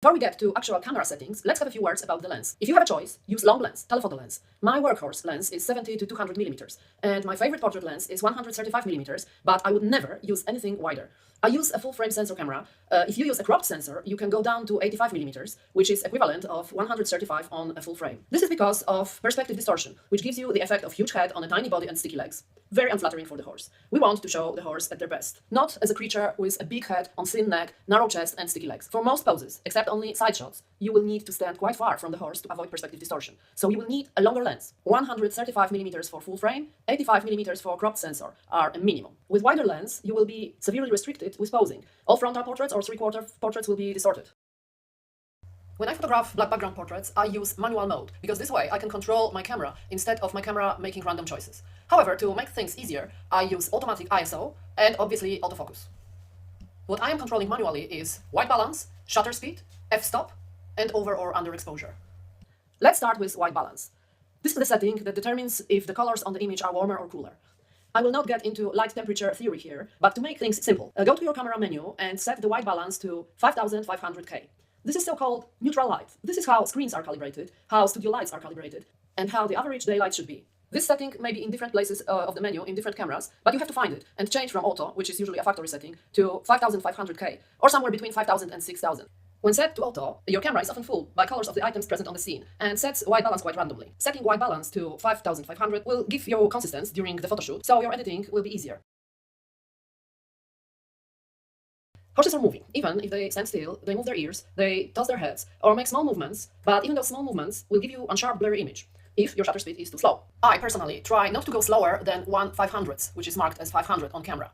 Before we get to actual camera settings, let's have a few words about the lens. If you have a choice, use long lens, telephoto lens. My workhorse lens is 70 to 200 millimeters, and my favorite portrait lens is 135 millimeters, but I would never use anything wider. I use a full frame sensor camera. If you use a cropped sensor, you can go down to 85 millimeters, which is equivalent of 135 on a full frame. This is because of perspective distortion, which gives you the effect of huge head on a tiny body and sticky legs. Very unflattering for the horse. We want to show the horse at their best, not as a creature with a big head on thin neck, narrow chest and sticky legs. For most poses, except only side shots, you will need to stand quite far from the horse to avoid perspective distortion. So you will need a longer lens. 135 millimeters for full frame, 85 millimeters for cropped sensor are a minimum. With wider lens, you will be severely restricted with posing. All frontal portraits or three-quarter portraits will be distorted. When I photograph black background portraits, I use manual mode, because this way I can control my camera instead of my camera making random choices. However, to make things easier, I use automatic ISO and obviously autofocus. What I am controlling manually is white balance, shutter speed, f-stop, and over or under exposure. Let's start with white balance. This is the setting that determines if the colors on the image are warmer or cooler. I will not get into light temperature theory here, but to make things simple, go to your camera menu and set the white balance to 5500K. This is so-called neutral light. This is how screens are calibrated, how studio lights are calibrated, and how the average daylight should be. This setting may be in different places of the menu in different cameras, but you have to find it and change from auto, which is usually a factory setting, to 5500K, or somewhere between 5000 and 6000. When set to auto, your camera is often fooled by colors of the items present on the scene and sets white balance quite randomly. Setting white balance to 5500 will give you consistency during the photoshoot, so your editing will be easier. Horses are moving. Even if they stand still, they move their ears, they toss their heads, or make small movements, but even those small movements will give you a sharp, blurry image if your shutter speed is too slow. I personally try not to go slower than 1/500th, which is marked as 500 on camera.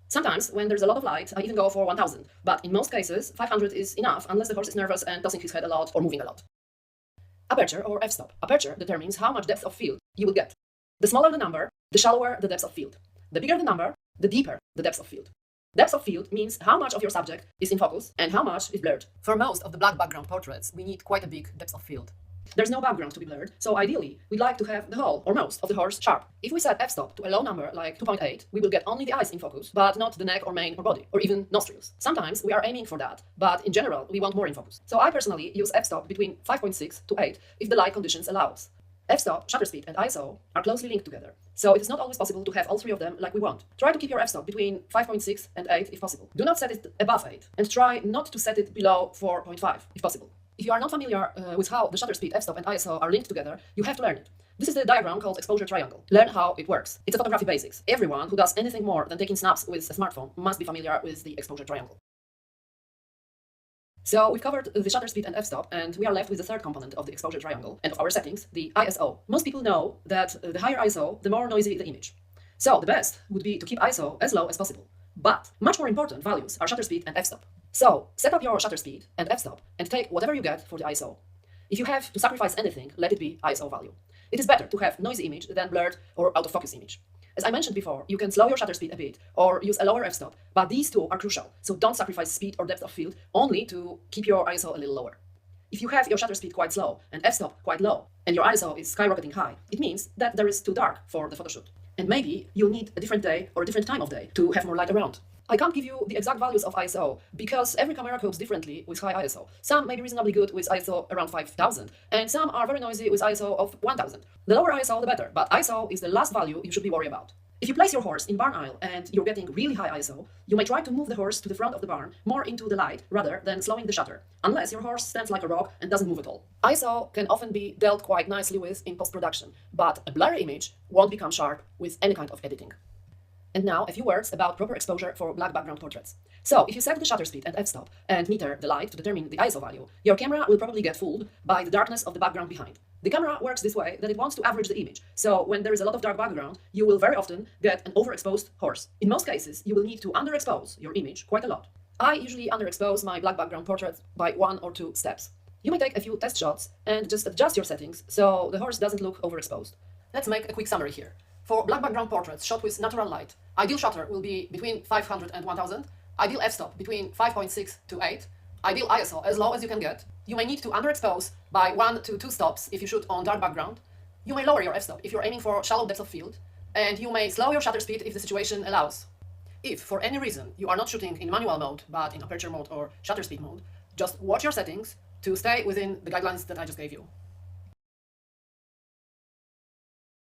Sometimes, when there's a lot of light, I even go for 1000, but in most cases, 500 is enough unless the horse is nervous and tossing his head a lot or moving a lot. Aperture or f-stop. Aperture determines how much depth of field you will get. The smaller the number, the shallower the depth of field. The bigger the number, the deeper the depth of field. Depth of field means how much of your subject is in focus and how much is blurred. For most of the black background portraits, we need quite a big depth of field. There's no background to be blurred, so ideally, we'd like to have the whole or most of the horse sharp. If we set f-stop to a low number like 2.8, we will get only the eyes in focus, but not the neck or mane or body, or even nostrils. Sometimes we are aiming for that, but in general, we want more in focus. So I personally use f-stop between 5.6 to 8 if the light conditions allows. F-stop, shutter speed, and ISO are closely linked together, so it is not always possible to have all three of them like we want. Try to keep your f-stop between 5.6 and 8 if possible. Do not set it above 8, and try not to set it below 4.5 if possible. If you are not familiar with how the shutter speed, f-stop, and ISO are linked together, you have to learn it. This is the diagram called exposure triangle. Learn how it works. It's a photography basics. Everyone who does anything more than taking snaps with a smartphone must be familiar with the exposure triangle. So we've covered the shutter speed and f-stop, and we are left with the third component of the exposure triangle and of our settings, the ISO. Most people know that the higher ISO, the more noisy the image. So the best would be to keep ISO as low as possible. But much more important values are shutter speed and f-stop. So set up your shutter speed and f-stop and take whatever you get for the ISO. If you have to sacrifice anything, let it be ISO value. It is better to have noisy image than blurred or out of focus image. As I mentioned before, you can slow your shutter speed a bit or use a lower f-stop, but these two are crucial, so don't sacrifice speed or depth of field only to keep your ISO a little lower. If you have your shutter speed quite slow and f-stop quite low, and your ISO is skyrocketing high, it means that there is too dark for the photoshoot. And maybe you'll need a different day or a different time of day to have more light around. I can't give you the exact values of ISO because every camera copes differently with high ISO. Some may be reasonably good with ISO around 5000, and some are very noisy with ISO of 1000. The lower ISO, the better, but ISO is the last value you should be worried about. If you place your horse in barn aisle and you're getting really high ISO, you may try to move the horse to the front of the barn, more into the light, rather than slowing the shutter, unless your horse stands like a rock and doesn't move at all. ISO can often be dealt quite nicely with in post-production, but a blurry image won't become sharp with any kind of editing. And now a few words about proper exposure for black background portraits. So if you set the shutter speed and f-stop and meter the light to determine the ISO value, your camera will probably get fooled by the darkness of the background behind. The camera works this way that it wants to average the image, so when there is a lot of dark background, you will very often get an overexposed horse. In most cases, you will need to underexpose your image quite a lot. I usually underexpose my black background portraits by 1 or 2 steps. You may take a few test shots and just adjust your settings so the horse doesn't look overexposed. Let's make a quick summary here. For black background portraits shot with natural light, ideal shutter will be between 500 and 1000, ideal f-stop between 5.6 to 8, ideal ISO as low as you can get. You may need to underexpose by 1 to 2 stops if you shoot on dark background. You may lower your f-stop if you're aiming for shallow depth of field, and you may slow your shutter speed if the situation allows. If for any reason you are not shooting in manual mode but in aperture mode or shutter speed mode, just watch your settings to stay within the guidelines that I just gave you.